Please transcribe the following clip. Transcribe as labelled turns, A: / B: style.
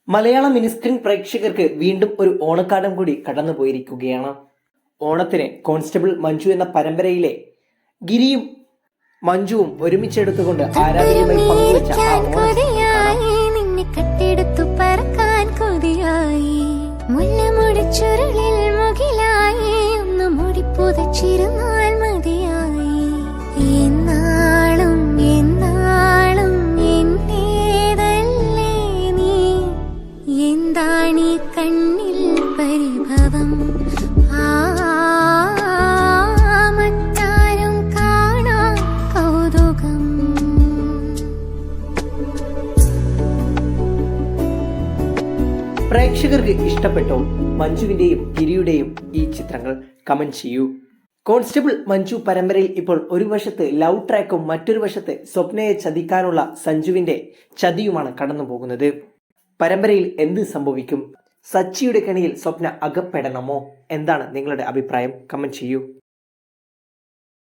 A: മലയാള mini screen പ്രേക്ഷകർക്ക് വീണ്ടും ഒരു ഓണക്കാലം കൂടി കടന്നുപോയിരിക്കുകയാണ്. ഓണത്തിന് കോൺസ്റ്റബിൾ മഞ്ജു എന്ന പരമ്പരയിലെ ഗിരിയും മഞ്ജുവും ഒരുമിച്ചെടുത്തുകൊണ്ട് ആരാധകരുമായി പങ്കുവച്ച ആ
B: കണ്ണിൽ പരിഭവം മറ്റാരും കാണാ കൗതുകം.
A: പ്രേക്ഷകർക്ക് ഇഷ്ടപ്പെട്ടോ മഞ്ജുവിന്റെയും ഗിരിയുടെയും ഈ ചിത്രങ്ങൾ? കമന്റ് ചെയ്യൂ. കോൺസ്റ്റബിൾ മഞ്ജു പരമ്പരയിൽ ഇപ്പോൾ ഒരു വശത്ത് ലവ് ട്രാക്കും മറ്റൊരു വശത്ത് സ്വപ്നയെ ചതിക്കാനുള്ള സഞ്ജുവിന്റെ ചതിയുമാണ് കടന്നു പോകുന്നത്. പരമ്പരയിൽ എന്ത് സംഭവിക്കും? സച്ചിയുടെ കെണിയിൽ സ്വപ്ന അകപ്പെടണമോ? എന്താണ് നിങ്ങളുടെ അഭിപ്രായം? കമന്റ് ചെയ്യൂ.